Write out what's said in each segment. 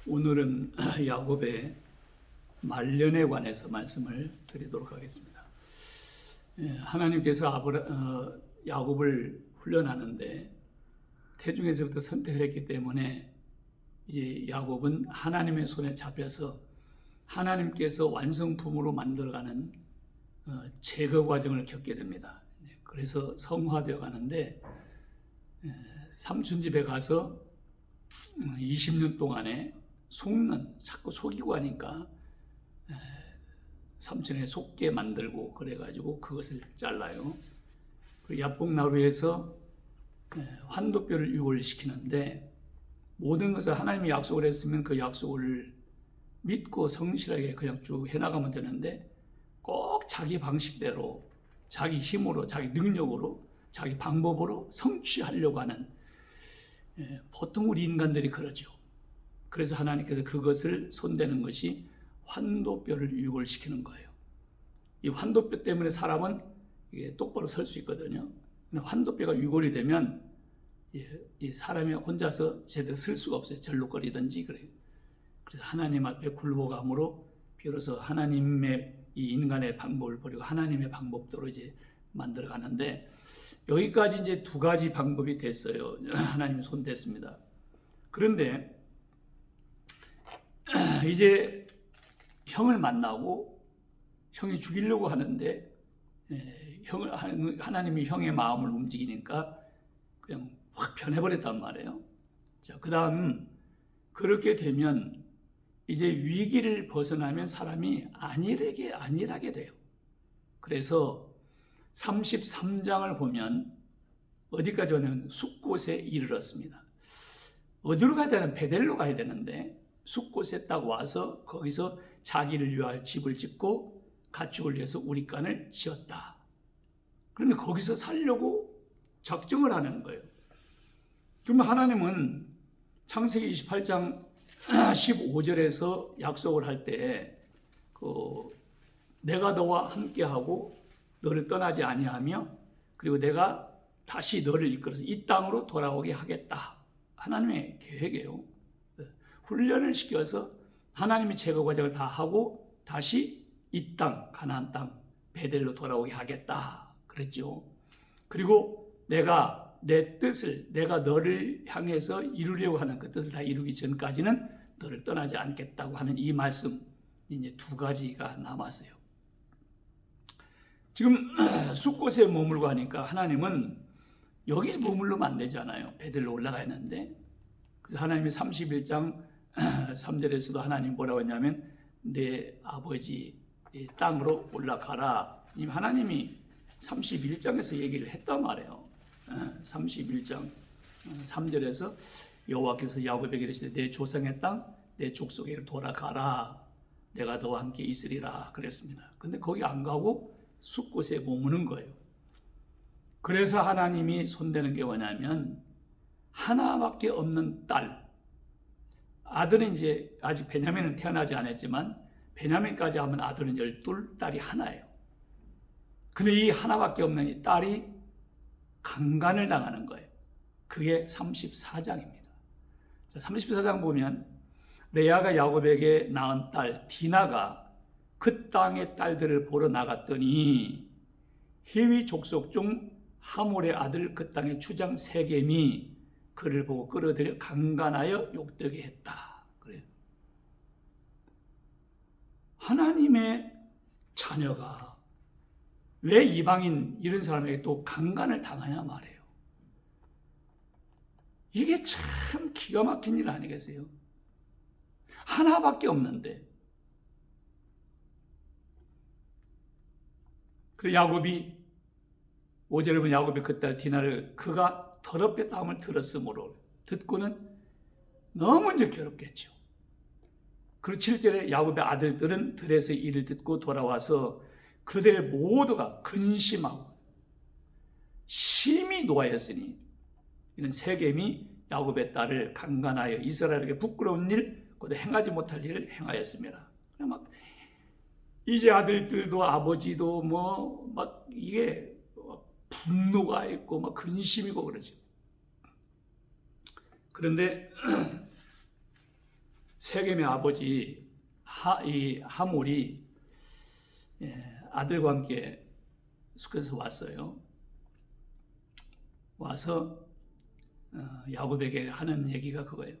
오늘은 야곱의 말년에 관해서 말씀을 드리도록 하겠습니다. 하나님께서 야곱을 훈련하는데 태중에서부터 선택을 했기 때문에 이제 야곱은 하나님의 손에 잡혀서 하나님께서 완성품으로 만들어가는 제거 과정을 겪게 됩니다. 그래서 성화되어 가는데 삼촌 집에 가서 20년 동안에 자꾸 속이고 하니까 삼촌에 속게 만들고 그래가지고 그것을 잘라요. 그리고 야복나루에서 환도뼈를 유골시키는데 모든 것을 하나님이 약속을 했으면 그 약속을 믿고 성실하게 그냥 쭉 해나가면 되는데 꼭 자기 방식대로 자기 힘으로 자기 능력으로 자기 방법으로 성취하려고 하는 보통 우리 인간들이 그러죠. 그래서 하나님께서 그것을 손대는 것이 환도뼈를 유골시키는 거예요. 이 환도뼈 때문에 사람은 이게 똑바로 설 수 있거든요. 근데 환도뼈가 유골이 되면 이 사람이 혼자서 제대로 쓸 수가 없어요. 절룩거리든지 그래요. 그래서 하나님 앞에 굴복함으로 비로소 하나님의 이 인간의 방법을 버리고 하나님의 방법대로 이제 만들어 가는데 여기까지 이제 두 가지 방법이 됐어요. 하나님이 손댔습니다. 그런데 이제 형을 만나고 형이 죽이려고 하는데 하나님이 형의 마음을 움직이니까 그냥 확 변해버렸단 말이에요. 자, 그 다음 그렇게 되면 이제 위기를 벗어나면 사람이 안일하게 돼요. 그래서 33장을 보면 어디까지 오냐면 숫곳에 이르렀습니다. 어디로 가야 되나? 베델로 가야 되는데 숫곳에 딱 와서 거기서 자기를 위하여 집을 짓고 가축을 위해서 우리간을 지었다. 그러면 거기서 살려고 작정을 하는 거예요. 그러면 하나님은 창세기 28장 15절에서 약속을 할 때 내가 너와 함께하고 너를 떠나지 아니하며 그리고 내가 다시 너를 이끌어서 이 땅으로 돌아오게 하겠다. 하나님의 계획이에요. 훈련을 시켜서 하나님이 제거 과정을 다 하고 다시 이 땅, 가나안 땅, 베델로 돌아오게 하겠다. 그랬죠. 그리고 내가 내 뜻을, 내가 너를 향해서 이루려고 하는 그 뜻을 다 이루기 전까지는 너를 떠나지 않겠다고 하는 이 말씀, 이제 두 가지가 남았어요. 지금 숫곳에 머물고 하니까 하나님은 여기 머물러면 안 되잖아요. 베델로 올라가야 하는데. 그래서 하나님이 31장 3절에서도 하나님 뭐라고 했냐면 내 아버지 땅으로 올라가라. 하나님이 31장에서 얘기를 했단 말이에요. 31장 3절에서 여호와께서 야곱에게 이르시되 내 조상의 땅, 내 족속에게 돌아가라. 내가 너와 함께 있으리라 그랬습니다. 근데 거기 안 가고 숫곳에 머무는 거예요. 그래서 하나님이 손대는 게 뭐냐면 하나밖에 없는 딸, 아들은 이제 아직 베냐민은 태어나지 않았지만 베냐민까지 하면 아들은 12, 딸이 하나예요. 근데 이 하나밖에 없는 이 딸이 강간을 당하는 거예요. 그게 34장입니다. 자, 34장 보면 레아가 야곱에게 낳은 딸 디나가 그 땅의 딸들을 보러 나갔더니 히위 족속 중 하몰의 아들 그 땅의 추장 세겜이 그를 보고 끌어들여 강간하여 욕되게 했다. 그래요. 하나님의 자녀가 왜 이방인 이런 사람에게 또 강간을 당하냐 말이에요. 이게 참 기가 막힌 일 아니겠어요? 하나밖에 없는데. 그래서 야곱이 5절에 보면 야곱이 그 딸 디나를 그가 더럽게 다음을 들었으므로 듣고는 너무 이제 괴롭겠죠. 그리고 7절에 야곱의 아들들은 들에서 이를 듣고 돌아와서 그들의 모두가 근심하고 심히 노하였으니 이는 세겜이 야곱의 딸을 강간하여 이스라엘에게 부끄러운 일 곧 행하지 못할 일을 행하였습니다. 막 이제 아들들도 아버지도 막 이게 분노가 있고 막 근심이고 그러죠. 그런데 세겜의 아버지 이 하몰이 아들과 함께 숲에서 왔어요. 와서 야곱에게 하는 얘기가 그거예요.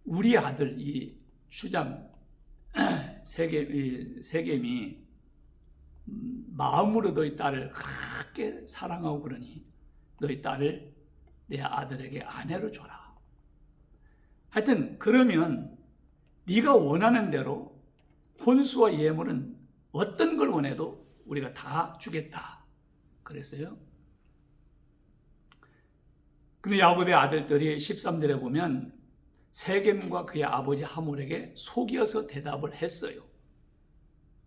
우리 아들 이 추장 세겜이 마음으로 너희 딸을 그렇게 사랑하고 그러니 너희 딸을 내 아들에게 아내로 줘라. 하여튼 그러면 네가 원하는 대로 혼수와 예물은 어떤 걸 원해도 우리가 다 주겠다 그랬어요. 그럼 야곱의 아들들이 13절에 보면 세겜과 그의 아버지 하몰에게 속여서 대답을 했어요.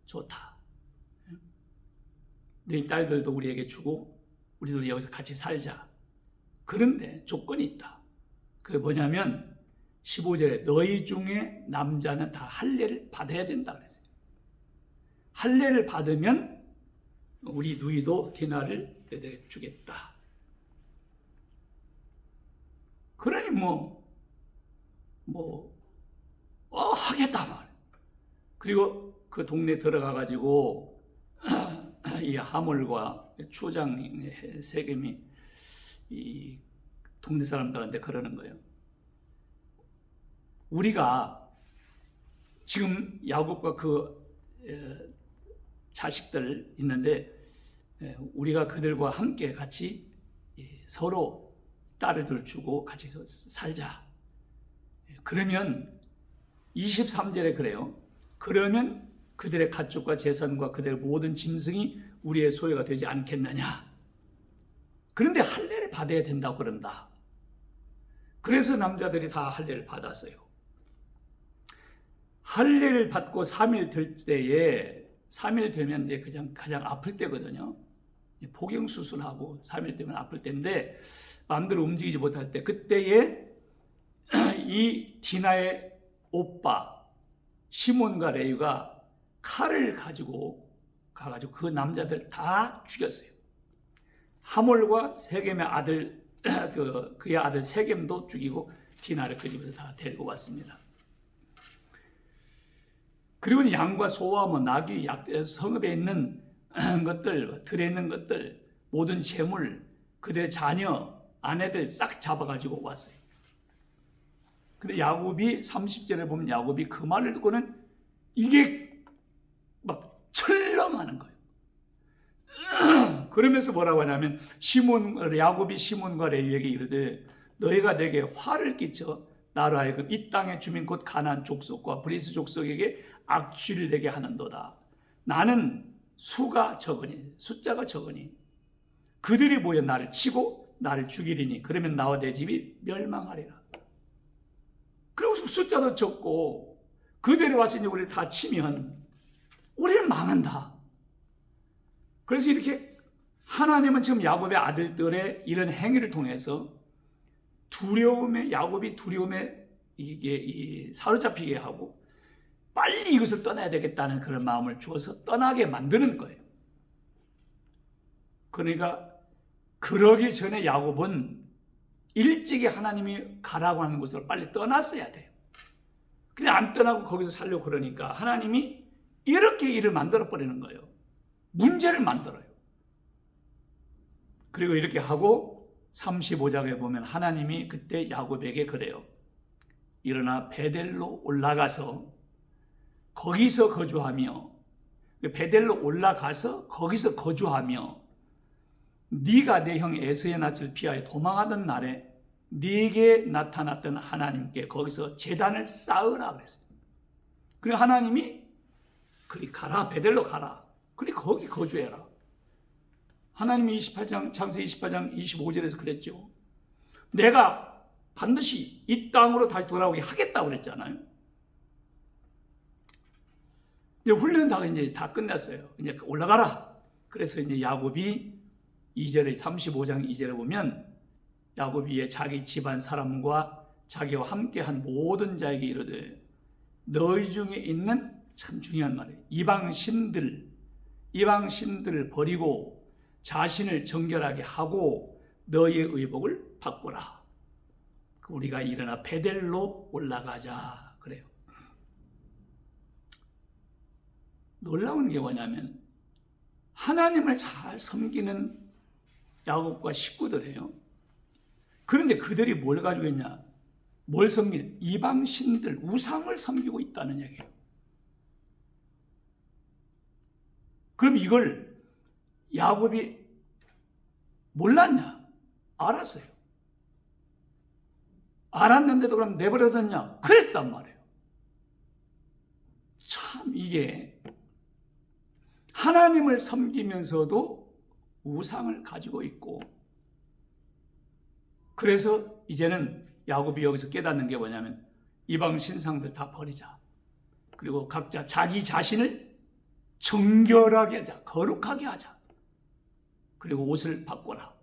좋다. 너희 딸들도 우리에게 주고 우리도 여기서 같이 살자. 그런데 조건이 있다. 그게 뭐냐면 15절에 너희 중에 남자는 다 할례를 받아야 된다 그랬어요. 할례를 받으면 우리 누이도 디나를 너희에게 주겠다. 그러니 하겠다 말. 그리고 그 동네 들어가 가지고 이 하몰과 추장 세겜이 이 동네 사람들한테 그러는 거예요. 우리가 지금 야곱과 그 자식들 있는데 우리가 그들과 함께 같이 서로 딸을 주고 같이 살자. 그러면 23절에 그래요. 그러면 그들의 가축과 재산과 그들의 모든 짐승이 우리의 소유가 되지 않겠느냐. 그런데 할례를 받아야 된다고 그런다. 그래서 남자들이 다 할례를 받았어요. 할례를 받고 3일 될 때에 3일 되면 이제 가장 아플 때거든요. 포경 수술하고 3일 되면 아플 때인데 마음대로 움직이지 못할 때 그때에 이 디나의 오빠 시몬과 레위가 칼을 가지고 가가지고 그 남자들 다 죽였어요. 하몰과 세겜의 아들 그의 아들 세겜도 죽이고 디나를 그 집에서 다 데리고 왔습니다. 그리고 양과 소와 나귀, 성읍에 있는 것들, 들에 있는 것들, 모든 재물, 그들의 자녀, 아내들 싹 잡아가지고 왔어요. 근데 야곱이 30절에 보면 야곱이 그 말을 듣고는 이게 막 철렁하는 거예요. 그러면서 뭐라고 하냐면 야곱이 시몬과 레위에게 이르되 너희가 내게 화를 끼쳐 나로 하여금 이 땅의 주민 곧 가나안 족속과 브리스 족속에게 악취를 내게 하는도다. 나는 숫자가 적으니 그들이 모여 나를 치고 나를 죽이리니 그러면 나와 내 집이 멸망하리라. 그리고 숫자도 적고 그들이 와서 이제 우리를 다 치면 우리는 망한다. 그래서 이렇게 하나님은 지금 야곱의 아들들의 이런 행위를 통해서 야곱이 두려움에 이게 사로잡히게 하고 빨리 이것을 떠나야 되겠다는 그런 마음을 주어서 떠나게 만드는 거예요. 그러니까 그러기 전에 야곱은 일찍이 하나님이 가라고 하는 곳으로 빨리 떠났어야 돼요. 그냥 안 떠나고 거기서 살려고 그러니까 하나님이 이렇게 일을 만들어 버리는 거예요. 문제를 만들어요. 그리고 이렇게 하고 35장에 보면 하나님이 그때 야곱에게 그래요. 일어나 베델로 올라가서 거기서 거주하며 베델로 올라가서 거기서 거주하며 네가 내 형 에서의 낯을 피하여 도망하던 날에 네게 나타났던 하나님께 거기서 제단을 쌓으라 그랬어요. 그리고 하나님이 그리 가라 베델로 가라. 그리 거기 거주해라. 하나님이 창세기 28장 25절에서 그랬죠. 내가 반드시 이 땅으로 다시 돌아오게 하겠다고 그랬잖아요. 이제 훈련 이제 다 끝났어요. 이제 올라가라. 그래서 이제 야곱이 2절에 35장 2절에 보면 야곱이 자기 집안 사람과 자기와 함께한 모든 자에게 이르되 너희 중에 있는 참 중요한 말이에요. 이방 신들을 버리고 자신을 정결하게 하고 너희의 의복을 바꾸라. 우리가 일어나 베델로 올라가자 그래요. 놀라운 게 뭐냐면 하나님을 잘 섬기는 야곱과 식구들이에요. 그런데 그들이 뭘 가지고 있냐? 뭘 섬기는? 이방 신들, 우상을 섬기고 있다는 얘기예요. 그럼 이걸 야곱이 몰랐냐? 알았어요. 알았는데도 그럼 내버려뒀냐? 그랬단 말이에요. 참 이게 하나님을 섬기면서도 우상을 가지고 있고, 그래서 이제는 야곱이 여기서 깨닫는 게 뭐냐면 이방 신상들 다 버리자. 그리고 각자 자기 자신을 정결하게 하자. 거룩하게 하자. 그리고 옷을 바꿔라.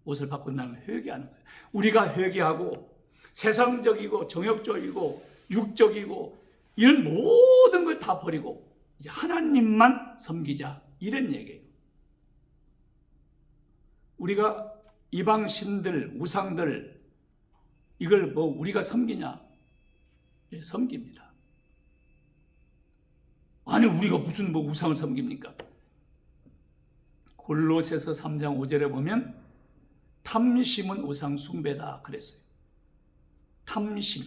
옷을 바꾼다는 회개하는 거예요. 우리가 회개하고 세상적이고 정욕적이고 육적이고 이런 모든 걸 다 버리고 이제 하나님만 섬기자. 이런 얘기예요. 우리가 이방 신들, 우상들 이걸 뭐 우리가 섬기냐? 예, 섬깁니다. 아니 우리가 무슨 뭐 우상을 섬깁니까? 골로새서 3장 5절에 보면 탐심은 우상 숭배다 그랬어요. 탐심.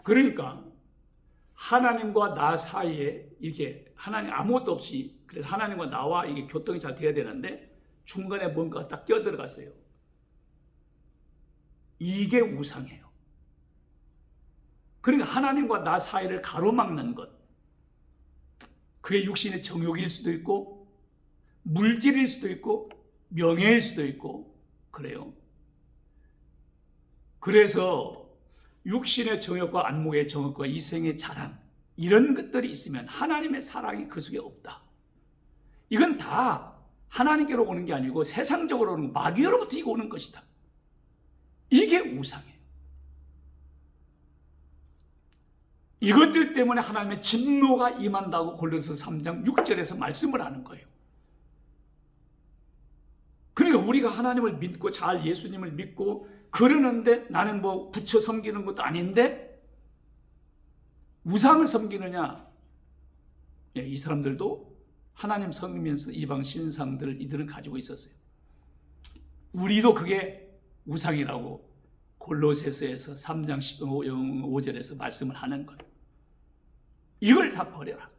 그러니까 하나님과 나 사이에 이게 하나님 아무것도 없이, 그래서 하나님과 나와 이게 교통이 잘 돼야 되는데 중간에 뭔가 딱 껴들어갔어요. 이게 우상이에요. 그러니까 하나님과 나 사이를 가로막는 것. 그게 육신의 정욕일 수도 있고 물질일 수도 있고 명예일 수도 있고 그래요. 그래서 육신의 정욕과 안목의 정욕과 이생의 자랑 이런 것들이 있으면 하나님의 사랑이 그 속에 없다. 이건 다 하나님께로 오는 게 아니고 세상적으로 오는 마귀로부터 이거 오는 것이다. 이게 우상이에요. 이것들 때문에 하나님의 진노가 임한다고 골로새서 3장 6절에서 말씀을 하는 거예요. 그러니까 우리가 하나님을 믿고 잘 예수님을 믿고 그러는데 나는 뭐 부처 섬기는 것도 아닌데 우상을 섬기느냐? 예, 이 사람들도 하나님 섬기면서 이방 신상들을 이들은 가지고 있었어요. 우리도 그게 우상이라고 골로새서에서 3장 5절에서 말씀을 하는 거예요. 이걸 다 버려라.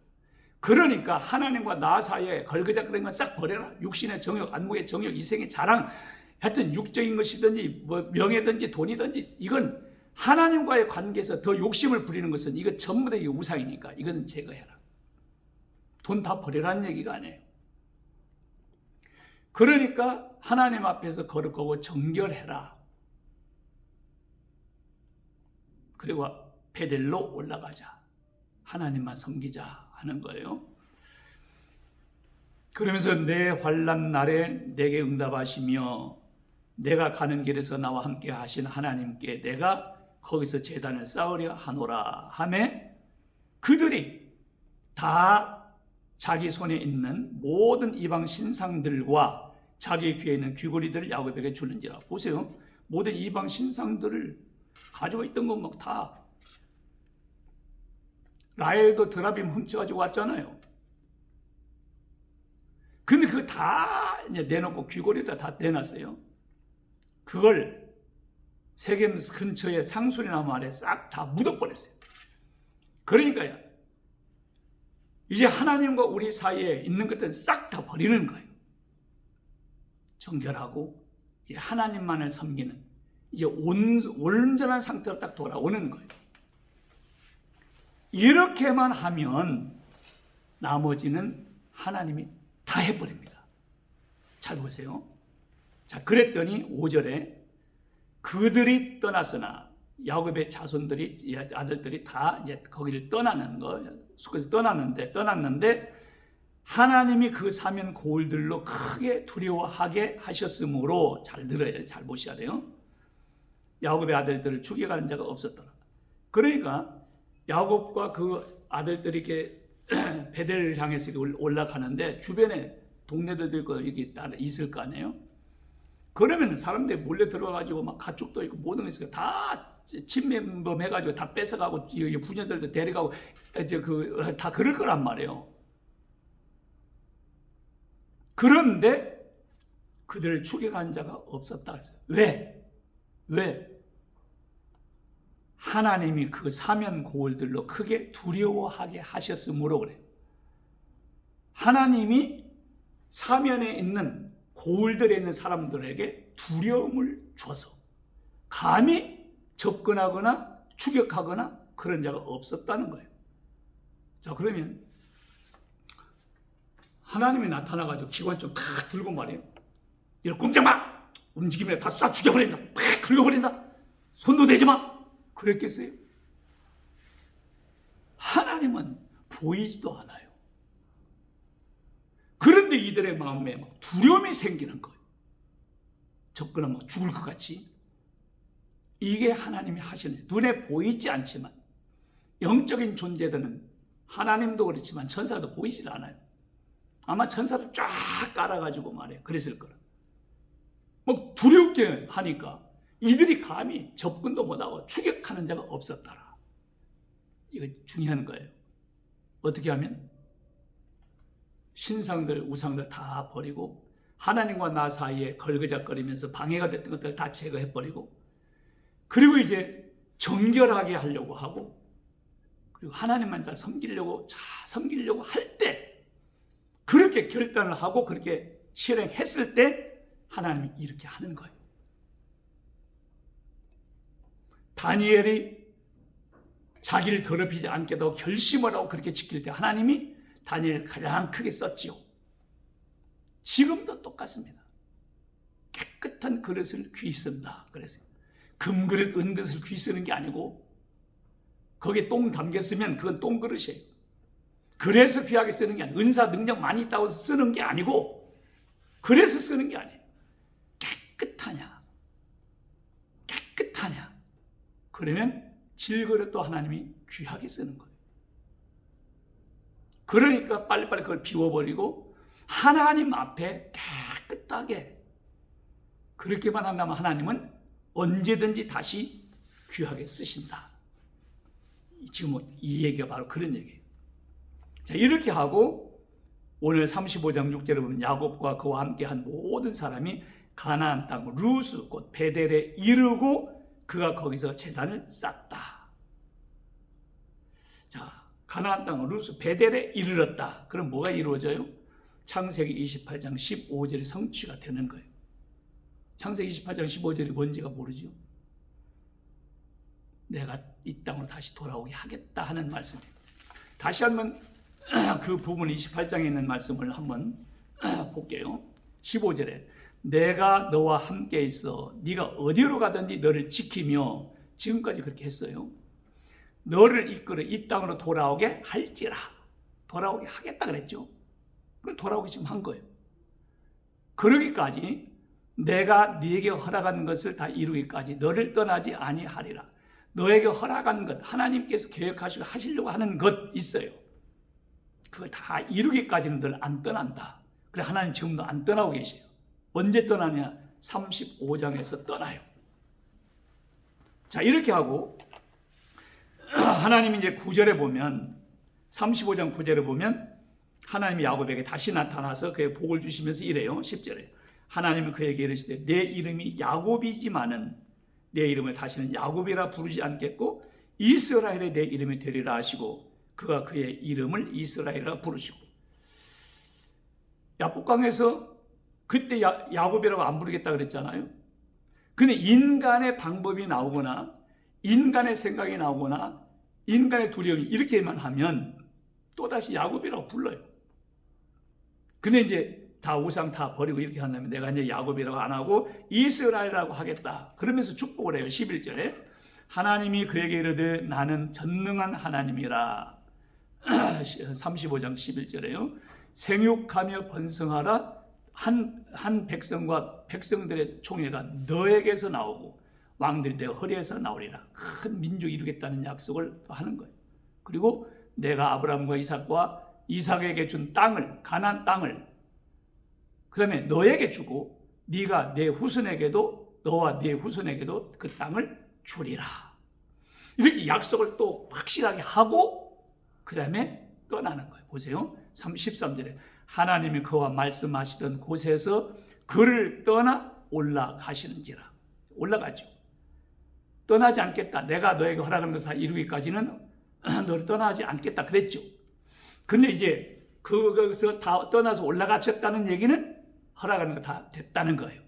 그러니까 하나님과 나 사이에 걸그작거리는 건 싹 버려라. 육신의 정욕, 안목의 정욕, 이생의 자랑, 하여튼 육적인 것이든지 뭐 명예든지 돈이든지 이건 하나님과의 관계에서 더 욕심을 부리는 것은 이거 전부 다 우상이니까 이거는 제거해라. 돈 다 버리라는 얘기가 아니에요. 그러니까 하나님 앞에서 거룩하고 정결해라. 그리고 베델로 올라가자. 하나님만 섬기자 하는 거예요. 그러면서 내 환난 날에 내게 응답하시며 내가 가는 길에서 나와 함께 하신 하나님께 내가 거기서 제단을 쌓으려 하노라 하매 그들이 다 자기 손에 있는 모든 이방 신상들과 자기 귀에 있는 귀고리들을 야곱에게 주는지라. 보세요. 모든 이방 신상들을 가지고 있던 건 막 다 라헬도 드라빔 훔쳐가지고 왔잖아요. 근데 그거 다 이제 내놓고 귀고리도 다 내놨어요. 그걸 세겜 근처에 상수리나무 아래 싹 다 묻어버렸어요. 그러니까요. 이제 하나님과 우리 사이에 있는 것들은 싹 다 버리는 거예요. 정결하고 이제 하나님만을 섬기는 이제 온전한 상태로 딱 돌아오는 거예요. 이렇게만 하면 나머지는 하나님이 다 해버립니다. 잘 보세요. 자, 그랬더니 5절에 그들이 떠났으나 야곱의 자손들이 아들들이 다 이제 거기를 떠나는 거, 숲에서 떠났는데 하나님이 그 사면 고울들로 크게 두려워하게 하셨으므로 잘 들어야 잘 보셔야 돼요. 야곱의 아들들을 죽여가는 자가 없었더라. 그러니까 야곱과 그 아들들이 이렇게 베델을 향해서 올라가는데 주변에 동네들도 있고 이렇게 있을 거 아니에요. 그러면 사람들이 몰래 들어가가지고 막 가축도 있고 모든 게 있으니까 다 침범 해가지고 다 뺏어가고 부녀들도 데려가고 이제 다 그럴 거란 말이에요. 그런데 그들을 추격한 자가 없었다 그랬어요. 왜? 하나님이 그 사면 고울들로 크게 두려워하게 하셨으므로 그래요. 하나님이 사면에 있는 고울들에 있는 사람들에게 두려움을 줘서 감히 접근하거나 추격하거나 그런 자가 없었다는 거예요. 자, 그러면 하나님이 나타나가지고 기관총 다 들고 말이에요. 이런 꼼짝 마! 움직이면 다 쏴 죽여버린다. 팍 긁어버린다. 손도 대지 마! 그랬겠어요? 하나님은 보이지도 않아요. 그런데 이들의 마음에 막 두려움이 생기는 거예요. 접근하면 막 죽을 것 같이. 이게 하나님이 하시는, 눈에 보이지 않지만 영적인 존재들은 하나님도 그렇지만 천사도 보이질 않아요. 아마 천사도 쫙 깔아가지고 말이에요. 그랬을 거라. 막 두렵게 하니까 이들이 감히 접근도 못하고 추격하는 자가 없었더라. 이거 중요한 거예요. 어떻게 하면? 신상들, 우상들 다 버리고 하나님과 나 사이에 걸그작거리면서 방해가 됐던 것들 다 제거해버리고 그리고 이제 정결하게 하려고 하고 그리고 하나님만 잘 섬기려고 할 때 그렇게 결단을 하고 그렇게 실행했을 때 하나님이 이렇게 하는 거예요. 다니엘이 자기를 더럽히지 않게도 결심을 하고 그렇게 지킬 때 하나님이 다니엘을 가장 크게 썼지요. 지금도 똑같습니다. 깨끗한 그릇을 귀히 쓴다. 그래서 금그릇, 은그릇을 귀히 쓰는 게 아니고 거기에 똥 담겼으면 그건 똥그릇이에요. 그래서 귀하게 쓰는 게 아니고 은사 능력 많이 있다고 쓰는 게 아니고 그래서 쓰는 게 아니에요. 깨끗하냐? 그러면 질그릇도 하나님이 귀하게 쓰는 거예요. 그러니까 빨리빨리 그걸 비워버리고 하나님 앞에 깨끗하게 그렇게만 한다면 하나님은 언제든지 다시 귀하게 쓰신다. 지금 이 얘기가 바로 그런 얘기예요. 자, 이렇게 하고 오늘 35장 6절에 보면 야곱과 그와 함께 한 모든 사람이 가나안 땅 루스 곧 베델에 이르고 그가 거기서 제단을 쌓았다. 자, 가나안 땅 루스 베델에 이르렀다. 그럼 뭐가 이루어져요? 창세기 28장 15절이 성취가 되는 거예요. 창세기 28장 15절이 뭔지가 모르죠. 내가 이 땅으로 다시 돌아오게 하겠다 하는 말씀이에요. 다시 한번 그 부분 28장에 있는 말씀을 한번 볼게요. 15절에 내가 너와 함께 있어 네가 어디로 가든지 너를 지키며 지금까지 그렇게 했어요. 너를 이끌어 이 땅으로 돌아오게 할지라. 돌아오게 하겠다 그랬죠. 그걸 돌아오게 지금 한 거예요. 그러기까지 내가 네게 허락한 것을 다 이루기까지 너를 떠나지 아니하리라. 너에게 허락한 것, 하나님께서 계획하시고 하시려고 하는 것 있어요. 그걸 다 이루기까지는 늘 안 떠난다. 그래 하나님 지금도 안 떠나고 계세요. 언제 떠나냐? 35장에서 떠나요. 자, 이렇게 하고 하나님이 이제 9절에 보면 35장 9절에 보면 하나님이 야곱에게 다시 나타나서 그에게 복을 주시면서 이래요. 10절에 하나님은 그에게 이르시되 내 이름이 야곱이지만은 내 이름을 다시는 야곱이라 부르지 않겠고 이스라엘의 내 이름이 되리라 하시고 그가 그의 이름을 이스라엘이라 부르시고 야복강에서 그때 야곱이라고 안 부르겠다 그랬잖아요. 근데 인간의 방법이 나오거나 인간의 생각이 나오거나 인간의 두려움이 이렇게만 하면 또다시 야곱이라고 불러요. 근데 이제 다 우상 다 버리고 이렇게 한다면 내가 이제 야곱이라고 안 하고 이스라엘이라고 하겠다. 그러면서 축복을 해요. 11절에 하나님이 그에게 이르되 나는 전능한 하나님이라. 35장 11절에요. 생육하며 번성하라. 한 백성과 백성들의 총회가 너에게서 나오고 왕들이 내 허리에서 나오리라. 큰 민족이 이루겠다는 약속을 또 하는 거예요. 그리고 내가 아브라함과 이삭에게 준 땅을 가나안 땅을 그 다음에 너에게 주고 네가 내 후손에게도 너와 네 후손에게도 그 땅을 주리라. 이렇게 약속을 또 확실하게 하고 그 다음에 떠나는 거예요. 보세요. 13절에 하나님이 그와 말씀하시던 곳에서 그를 떠나 올라가시는지라. 올라가죠. 떠나지 않겠다. 내가 너에게 허락하는 것을 다 이루기까지는 너를 떠나지 않겠다 그랬죠. 근데 이제 그것에서 다 떠나서 올라가셨다는 얘기는 허락하는 거 다 됐다는 거예요.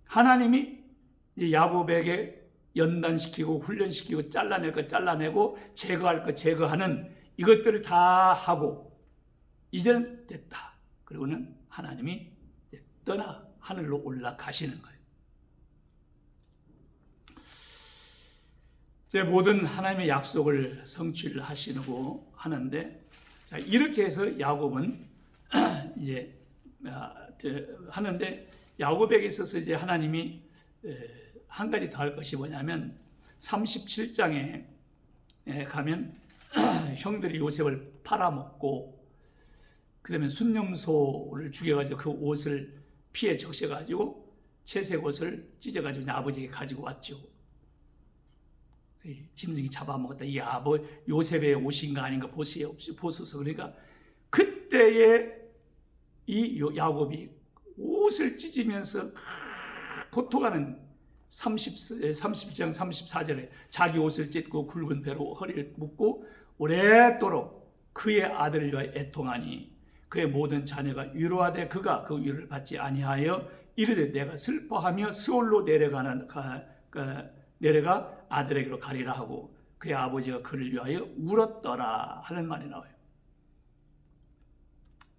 하나님이 이제 야곱에게 연단시키고 훈련시키고 잘라낼 거 잘라내고 제거할 거 제거하는 이것들을 다 하고 이제는 됐다. 그리고는 하나님이 떠나 하늘로 올라가시는 거예요. 제 모든 하나님의 약속을 성취를 하시고 하는데, 자, 이렇게 해서 야곱은 이제 하는데, 야곱에게 있어서 이제 하나님이 한 가지 더 할 것이 뭐냐면 37장에 가면 형들이 요셉을 팔아먹고 그다음에 순념소를 죽여가지고 그 옷을 피에 적셔가지고 채색 옷을 찢어가지고 아버지에게 가지고 왔죠. 짐승이 잡아먹었다. 이게 요셉의 옷인가 아닌가 보소서. 그러니까 그때에 이 야곱이 옷을 찢으면서 고통하는 30장 34절에 자기 옷을 찢고 굵은 배로 허리를 묶고 오랫도록 그의 아들을 위하여 애통하니 그의 모든 자녀가 위로하되 그가 그 위로를 받지 아니하여 이르되 내가 슬퍼하며 스올로 내려가 아들에게로 가리라 하고 그의 아버지가 그를 위하여 울었더라 하는 말이 나와요.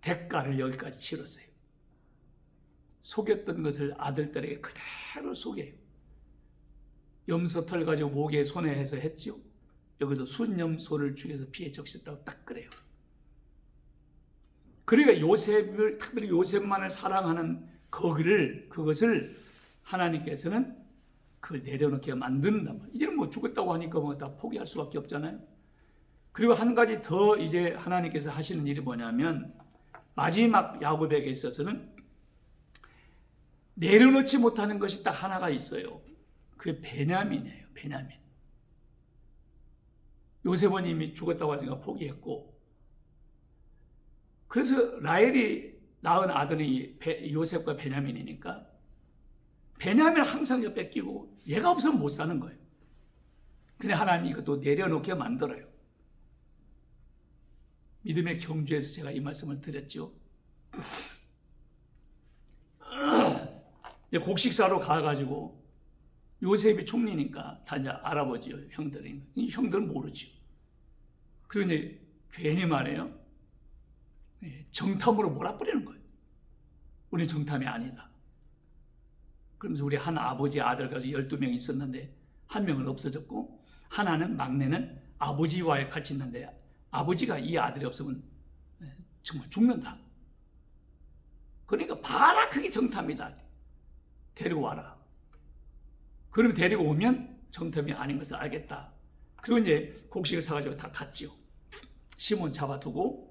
대가를 여기까지 치렀어요. 속였던 것을 아들들에게 그대로 속여요. 염소털 가지고 목에 손에 해서 했죠. 여기도 순염소를 죽여서 피에 적셨다고 딱 그래요. 그러니까 요셉을, 특별히 요셉만을 사랑하는 그것을 하나님께서는 그걸 내려놓게 만든단 말이에요. 이제는 뭐 죽었다고 하니까 뭐 다 포기할 수밖에 없잖아요. 그리고 한 가지 더 이제 하나님께서 하시는 일이 뭐냐면 마지막 야곱에게 있어서는 내려놓지 못하는 것이 딱 하나가 있어요. 그게 베냐민이에요. 베냐민. 요셉은 이미 죽었다고 하니까 포기했고, 그래서 라헬이 낳은 아들이 요셉과 베냐민이니까 베냐민을 항상 옆에 끼고 얘가 없으면 못 사는 거예요. 근데 하나님이 이것도 내려놓게 만들어요. 믿음의 경주에서 제가 이 말씀을 드렸죠. 곡식사로 가가지고 요셉이 총리니까 다 이제 알아보지요. 형들이. 형들은 모르죠. 그리고 이제 괜히 말해요. 정탐으로 몰아버리는 거예요. 우리 정탐이 아니다. 그러면서 우리 한 아버지 아들 가지고 12명 있었는데 한 명은 없어졌고 하나는 막내는 아버지와 같이 있는데 아버지가 이 아들이 없으면 정말 죽는다. 그러니까 봐라 그게 정탐이다. 데리고 와라. 그러면 데리고 오면 정탐이 아닌 것을 알겠다. 그리고 이제 곡식을 사가지고 다 갔지요. 시몬 잡아두고.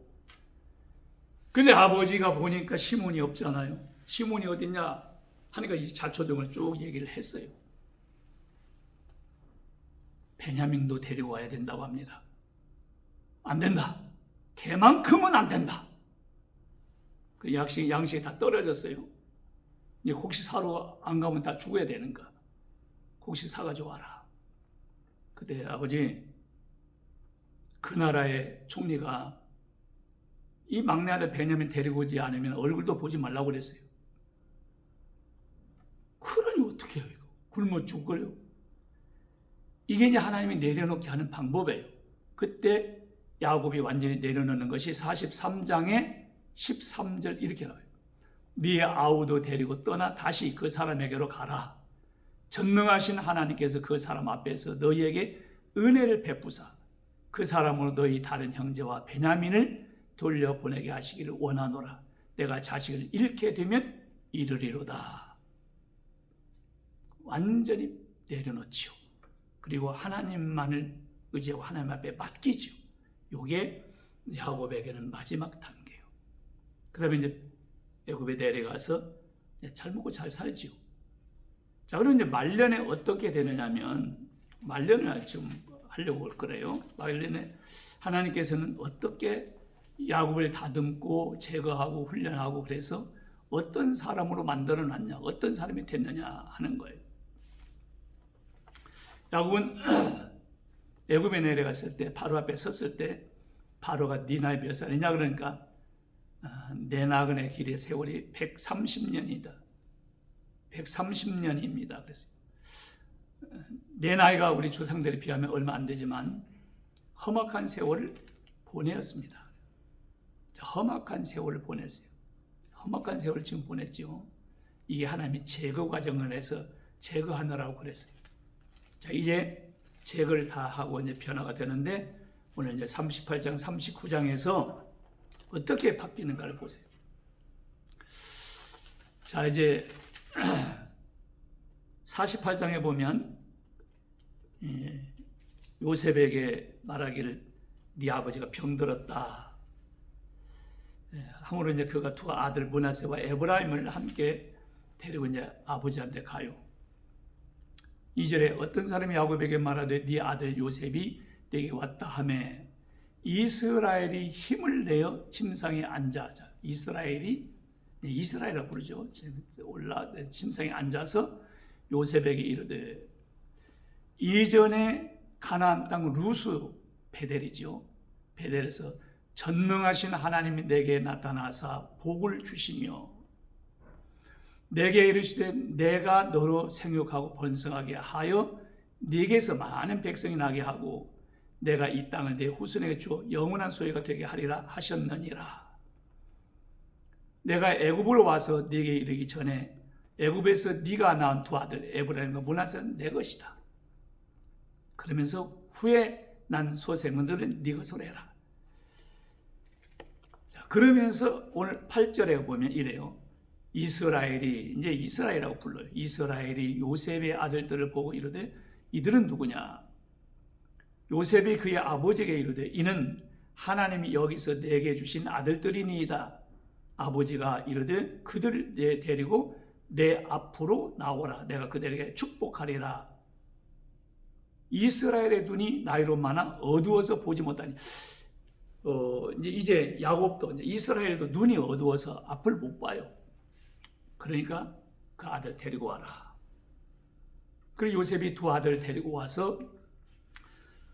근데 아버지가 보니까 시몬이 없잖아요. 시몬이 어딨냐 하니까 이 자초동을 쭉 얘기를 했어요. 베냐민도 데리고 와야 된다고 합니다. 안 된다. 걔만큼은 안 된다. 그 양식이 다 떨어졌어요. 이제 곡식 사러 안 가면 다 죽어야 되는가. 곡식 사가지고 와라. 그때 아버지, 그 나라의 총리가 이 막내 아들 베냐민 데리고 오지 않으면 얼굴도 보지 말라고 그랬어요. 그러니 어떻게 해요? 이거? 굶어 죽어요. 이게 이제 하나님이 내려놓게 하는 방법이에요. 그때 야곱이 완전히 내려놓는 것이 43장의 13절 이렇게 나와요. 네 아우도 데리고 떠나 다시 그 사람에게로 가라. 전능하신 하나님께서 그 사람 앞에서 너희에게 은혜를 베푸사 그 사람으로 너희 다른 형제와 베냐민을 돌려보내게 하시기를 원하노라. 내가 자식을 잃게 되면 이르리로다. 완전히 내려놓지요. 그리고 하나님만을 의지하고 하나님 앞에 맡기죠. 이게 야곱에게는 마지막 단계예요. 그 다음에 이제 애굽에 내려가서 잘 먹고 잘 살지요. 자, 그럼 이제 말년에 어떻게 되느냐면, 말년을 지금 하려고 할 거래요. 말년에 하나님께서는 어떻게 야곱을 다듬고 제거하고 훈련하고 그래서 어떤 사람으로 만들어 놨냐, 어떤 사람이 됐느냐 하는 거예요. 야곱은 애굽에 내려갔을 때, 바로 앞에 섰을 때, 바로가 네 나이 몇 살이냐 그러니까 내 나그네 길의 세월이 130년이다. 130년입니다. 그래서 내 나이가 우리 조상들에 비하면 얼마 안 되지만 험악한 세월을 보내었습니다. 험악한 세월을 보냈어요. 험악한 세월을 지금 보냈죠. 이게 하나님이 제거 과정을 해서 제거하느라고 그랬어요. 자, 이제 제거를 다 하고 이제 변화가 되는데 오늘 이제 38장, 39장에서 어떻게 바뀌는가를 보세요. 자, 이제 48장에 보면 요셉에게 말하기를 네 아버지가 병들었다. 함으로 이제 그가 두 아들 므낫세와 에브라임을 함께 데리고 이제 아버지한테 가요. 2절에 어떤 사람이 야곱에게 말하되 네 아들 요셉이 내게 왔다 하매 이스라엘이 힘을 내어 침상에 앉아. 이스라엘이라고 부르죠. 침상에 앉아서 요셉에게 이르되 이전에 가나안 땅 루스 베델이죠. 베델에서 전능하신 하나님이 내게 나타나사 복을 주시며 내게 이르시되 내가 너로 생육하고 번성하게 하여 네게서 많은 백성이 나게 하고 내가 이 땅을 내 후손에게 주어 영원한 소유가 되게 하리라 하셨느니라. 내가 애굽으로 와서 네게 이르기 전에 애굽에서 네가 낳은 두 아들 에브라임과 므낫세는 내 것이다. 그러면서 후에 난 소생들은 네 것으로 해라. 자, 그러면서 오늘 8절에 보면 이래요. 이스라엘이, 이제 이스라엘이라고 불러요. 이스라엘이 요셉의 아들들을 보고 이르되 이들은 누구냐? 요셉이 그의 아버지에게 이르되 이는 하나님이 여기서 내게 주신 아들들이니이다. 아버지가 이르되 그들을 데리고 내 앞으로 나오라. 내가 그들에게 축복하리라. 이스라엘의 눈이 나이로 많아 어두워서 보지 못하니. 이제 야곱도 이스라엘도 눈이 어두워서 앞을 못 봐요. 그러니까 그 아들 데리고 와라. 그리고 요셉이 두 아들 데리고 와서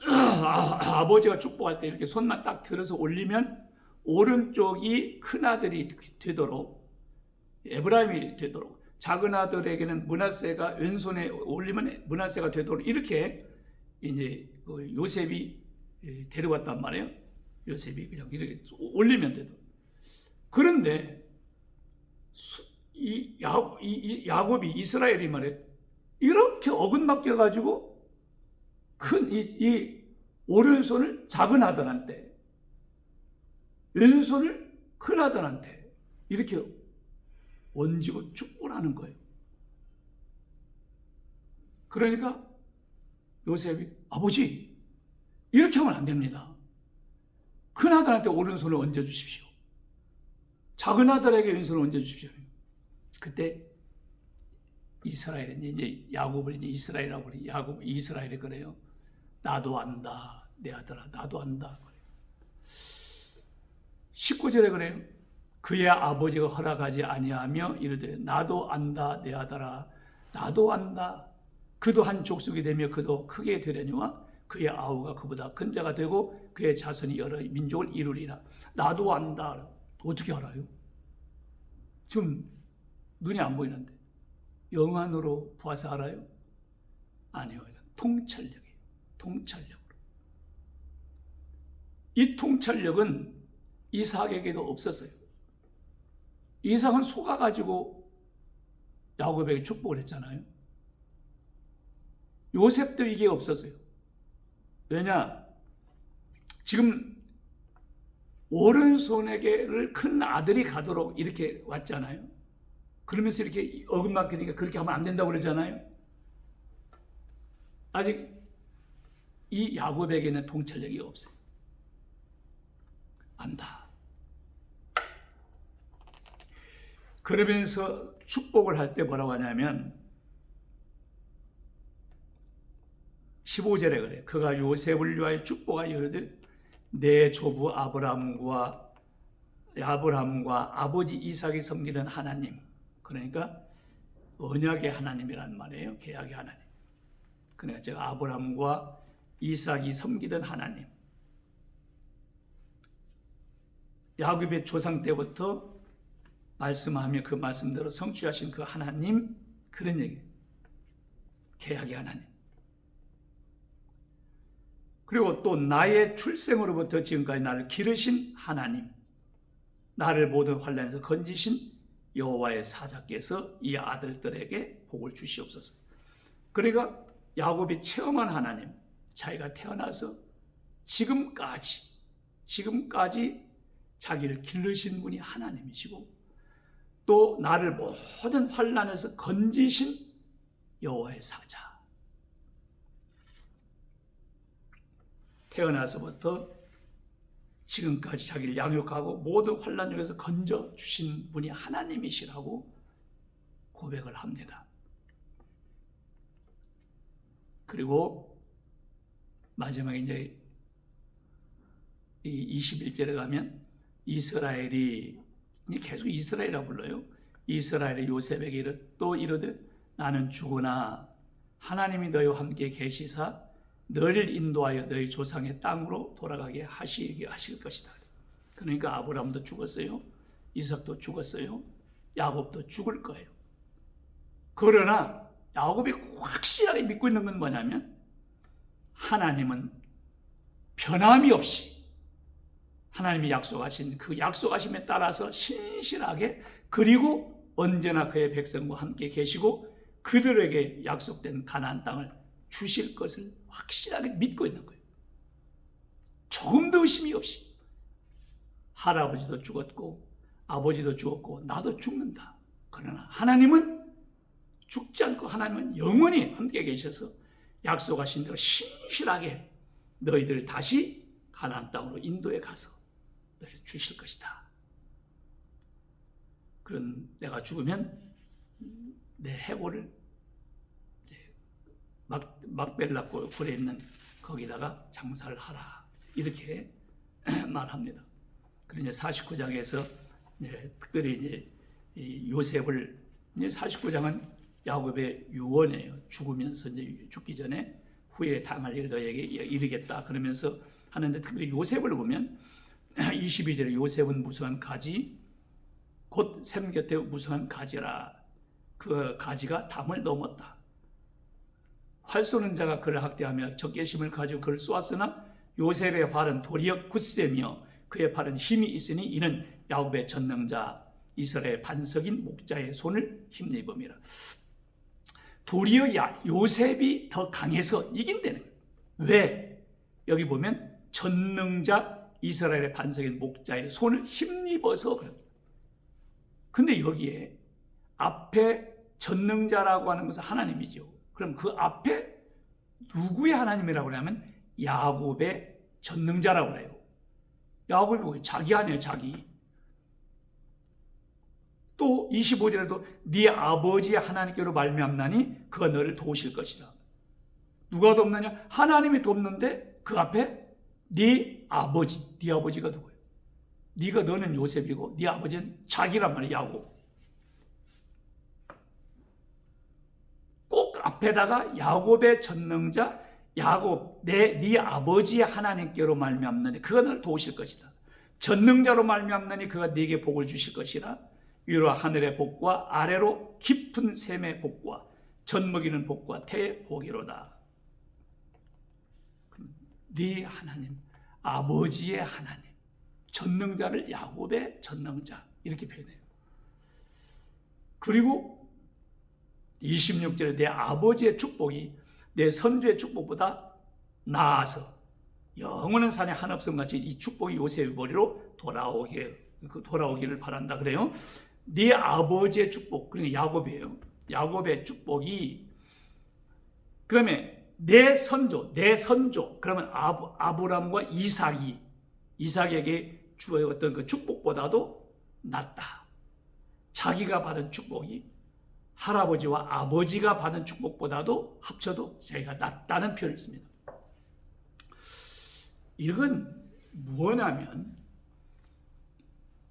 아버지가 축복할 때 이렇게 손만 딱 들어서 올리면 오른쪽이 큰 아들이 되도록 에브라임이 되도록 작은 아들에게는 므낫세가 왼손에 올리면 므낫세가 되도록 이렇게 이제 요셉이 데려왔단 말이에요. 요셉이 그냥 이렇게 올리면 되도록. 그런데 이 야곱이 이스라엘이 말이에요. 이렇게 어긋맞게 가지고 큰 이 오른손을 작은 아들한테 왼손을 큰 아들한테 이렇게 얹고 축복을 하는 거예요. 그러니까 요셉이 아버지 이렇게 하면 안 됩니다. 큰 아들한테 오른손을 얹어 주십시오. 작은 아들에게 왼손을 얹어 주십시오. 그때 이스라엘은 이제 야곱을 이제 이스라엘이라고 그래요. 야곱 이스라엘이 그래요. 나도 안다 내 아들아 나도 안다. 19절에 그래요. 그의 아버지가 허락하지 아니하며 이르되 나도 안다 내 아들아 나도 안다. 그도 한 족속이 되며 그도 크게 되려니와 그의 아우가 그보다 큰 자가 되고 그의 자손이 여러 민족을 이루리라. 나도 안다. 어떻게 알아요? 지금 눈이 안 보이는데 영안으로 보아서 알아요? 아니요. 통찰력이에요. 통찰력으로. 이 통찰력은 이삭에게도 없었어요. 이삭은 속아가지고 야곱에게 축복을 했잖아요. 요셉도 이게 없었어요. 왜냐? 지금 오른손에게를 큰 아들이 가도록 이렇게 왔잖아요. 그러면서 이렇게 어긋맞게니까 그렇게 하면 안 된다고 그러잖아요. 아직 이 야곱에게는 통찰력이 없어요. 안다. 그러면서 축복을 할 때 뭐라고 하냐면 15절에 그래. 그가 요셉을 위하여 축복하여 이르되 내 조부 아브라함과 아버지 이삭이 섬기던 하나님, 그러니까 언약의 하나님이란 말이에요. 계약의 하나님. 그러니까 제가 아브라함과 이삭이 섬기던 하나님, 야곱의 조상 때부터 말씀하며 그 말씀대로 성취하신 그 하나님, 그런 얘기예요. 계약의 하나님. 그리고 또 나의 출생으로부터 지금까지 나를 기르신 하나님, 나를 모든 환난에서 건지신 여호와의 사자께서 이 아들들에게 복을 주시옵소서. 그러니까 야곱이 체험한 하나님, 자기가 태어나서 지금까지 자기를 기르신 분이 하나님이시고, 또 나를 모든 환난에서 건지신 여호와의 사자. 태어나서부터 지금까지 자기를 양육하고 모든 환난 중에서 건져 주신 분이 하나님이시라고 고백을 합니다. 그리고 마지막에 이제 이 21절에 가면 이스라엘이 계속 이스라엘이라고 불러요. 이스라엘이 요셉에게 또 이르되 나는 죽으나 하나님이 너희와 함께 계시사 너를 인도하여 너희 조상의 땅으로 돌아가게 하실 것이다. 그러니까 아브라함도 죽었어요. 이삭도 죽었어요. 야곱도 죽을 거예요. 그러나 야곱이 확실하게 믿고 있는 건 뭐냐면 하나님은 변함이 없이 하나님이 약속하신 그 약속하심에 따라서 신실하게, 그리고 언제나 그의 백성과 함께 계시고 그들에게 약속된 가나안 땅을 주실 것을 확실하게 믿고 있는 거예요. 조금도 의심이 없이. 할아버지도 죽었고 아버지도 죽었고 나도 죽는다. 그러나 하나님은 죽지 않고 하나님은 영원히 함께 계셔서 약속하신 대로 신실하게 너희들 다시 가나안 땅으로 인도에 가서 너희 주실 것이다. 그런 내가 죽으면 내 해골을 막벨라 굴에 있는 거기다가 장사를 하라, 이렇게 말합니다. 그리고 이제 49장에서 특별히 이제 요셉을, 이제 49장은 야곱의 유언이에요. 죽으면서 이제 죽기 전에 후에 당할 일 너에게 이르겠다 그러면서 하는데, 특별히 요셉을 보면 22절에 요셉은 무성한 가지 곧 샘 곁에 무성한 가지라. 그 가지가 담을 넘었다. 활 쏘는 자가 그를 학대하며 적개심을 가지고 그를 쏘았으나 요셉의 활은 도리어 굳세며 그의 팔은 힘이 있으니 이는 야곱의 전능자 이스라엘 반석인 목자의 손을 힘입음이라. 도리어 요셉이 더 강해서 이긴다는 거예요. 왜? 여기 보면 전능자 이스라엘의 반석인 목자의 손을 힘입어서 그럽니다. 근데 여기에 앞에 전능자라고 하는 것은 하나님이죠. 그럼 그 앞에 누구의 하나님이라고 하냐면 야곱의 전능자라고 해요. 야곱이 뭐예요? 자기 아니에요, 자기. 또 25절에도 네 아버지의 하나님께로 말미암나니 그가 너를 도우실 것이다. 누가 돕느냐? 하나님이 돕는데 그 앞에 네 아버지가 누구예요? 너는 요셉이고 네 아버지는 자기란 말이에요, 야곱. 꼭 앞에다가 야곱의 전능자 야곱, 네 아버지의 하나님께로 말미암나니 그가 너를 도우실 것이다. 전능자로 말미암나니 그가 네게 복을 주실 것이라. 위로 하늘의 복과 아래로 깊은 샘의 복과 젖먹이는 복과 태의 복이로다. 네 하나님, 아버지의 하나님, 전능자를 야곱의 전능자 이렇게 표현해요. 그리고 26절에 내 아버지의 축복이 내 선주의 축복보다 나아서 영원한 산에 한없음 같이 이 축복이 요셉의 머리로 돌아오기를 바란다 그래요. 네 아버지의 축복, 그러니까 야곱이에요. 야곱의 축복이, 그다음에 내 선조, 그러면 아브람과 이삭에게 주어졌던 그 축복보다도 낫다. 자기가 받은 축복이 할아버지와 아버지가 받은 축복보다도 합쳐도 자기가 낫다는 표현을 씁니다. 이건 뭐냐면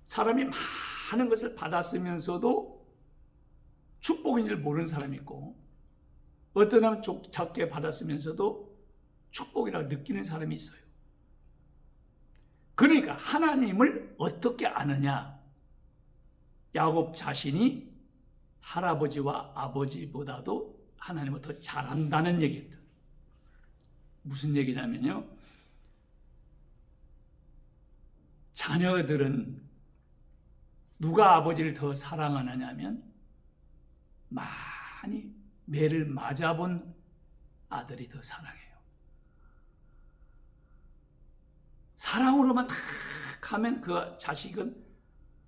사람이 많은 것을 받았으면서도 축복인 줄 모르는 사람이 있고, 어떤 사람은 적게 받았으면서도 축복이라고 느끼는 사람이 있어요. 그러니까 하나님을 어떻게 아느냐? 야곱 자신이 할아버지와 아버지보다도 하나님을 더 잘 안다는 얘기입니다. 무슨 얘기냐면요, 자녀들은 누가 아버지를 더 사랑하느냐면 많이 매를 맞아본 아들이 더 사랑해요. 사랑으로만 딱 하면 그 자식은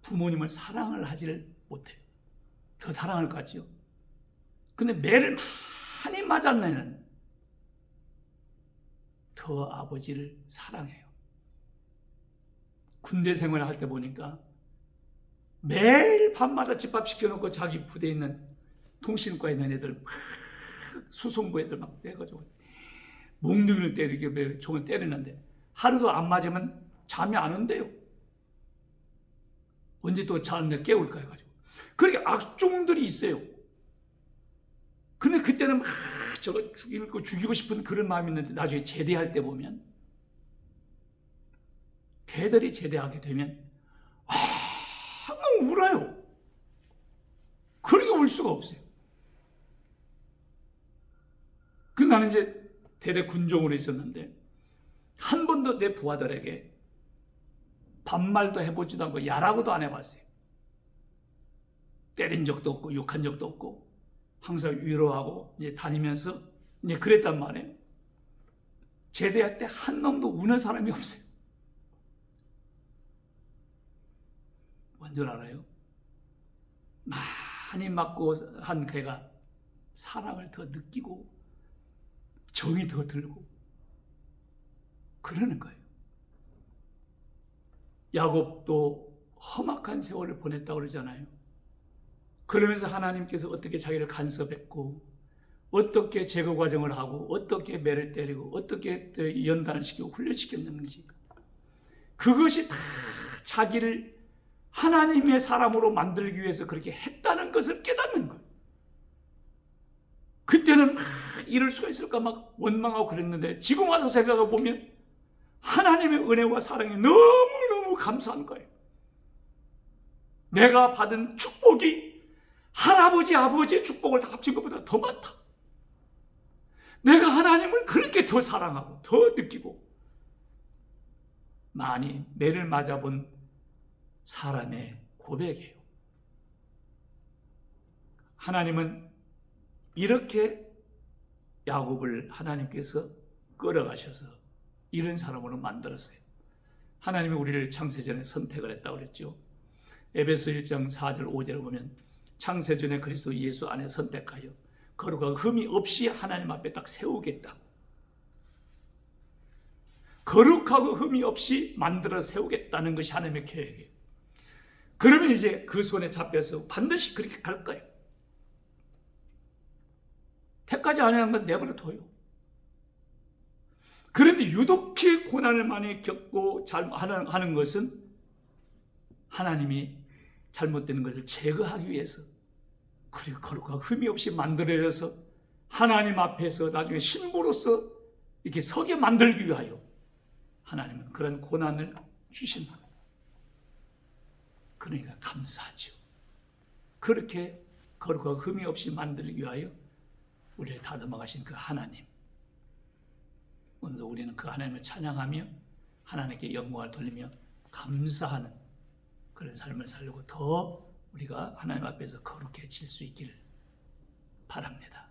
부모님을 사랑을 하지를 못해요. 더 사랑할 것 같죠? 근데 매를 많이 맞은 애는 더 아버지를 사랑해요. 군대 생활을 할 때 보니까 매일 밤마다 집밥 시켜놓고 자기 부대에 있는 통신과에 있는 애들 막 수송부 애들 막 내가지고 몽둥이를 때리게 종을 때리는데 하루도 안 맞으면 잠이 안 온대요. 언제 또 자는데 깨울까 해가지고. 그러니까 악종들이 있어요. 근데 그때는 막 저거 죽이고 싶은 그런 마음이 있는데 나중에 제대할 때 보면 걔들이 제대하게 되면 막 울어요. 그렇게 울 수가 없어요. 그 나는 이제 대대 군종으로 있었는데 한 번도 내 부하들에게 반말도 해보지도 않고 야라고도 안 해봤어요. 때린 적도 없고 욕한 적도 없고 항상 위로하고 이제 다니면서 이제 그랬단 말이에요. 제대할 때 한 놈도 우는 사람이 없어요. 뭔 줄 알아요? 많이 맞고 한 걔가 사랑을 더 느끼고 정이 더 들고 그러는 거예요. 야곱도 험악한 세월을 보냈다고 그러잖아요. 그러면서 하나님께서 어떻게 자기를 간섭했고 어떻게 제거 과정을 하고 어떻게 매를 때리고 어떻게 연단을 시키고 훈련시켰는지 그것이 다 자기를 하나님의 사람으로 만들기 위해서 그렇게 했다는 것을 깨닫는 거예요. 그때는 막 이럴 수가 있을까 막 원망하고 그랬는데 지금 와서 생각해 보면 하나님의 은혜와 사랑이 너무너무 감사한 거예요. 내가 받은 축복이 할아버지, 아버지의 축복을 다 합친 것보다 더 많다. 내가 하나님을 그렇게 더 사랑하고 더 느끼고 많이 매를 맞아본 사람의 고백이에요. 하나님은 이렇게 야곱을 하나님께서 끌어가셔서 이런 사람으로 만들었어요. 하나님이 우리를 창세전에 선택을 했다고 그랬죠. 에베소 1장 4절 5절을 보면 창세전에 그리스도 예수 안에 선택하여 거룩하고 흠이 없이 하나님 앞에 딱 세우겠다고. 거룩하고 흠이 없이 만들어 세우겠다는 것이 하나님의 계획이에요. 그러면 이제 그 손에 잡혀서 반드시 그렇게 갈 거예요. 택하지 않은 건 내버려 둬요. 그런데 유독히 고난을 많이 겪고 하는 것은 하나님이 잘못된 것을 제거하기 위해서 그리고 거룩하고 흠이 없이 만들어져서 하나님 앞에서 나중에 신부로서 이렇게 서게 만들기 위하여 하나님은 그런 고난을 주신다. 그러니까 감사하죠. 그렇게 거룩하고 흠이 없이 만들기 위하여 우리를 다듬어 가신 그 하나님, 오늘도 우리는 그 하나님을 찬양하며 하나님께 영광을 돌리며 감사하는 그런 삶을 살려고 더 우리가 하나님 앞에서 거룩해질 수 있기를 바랍니다.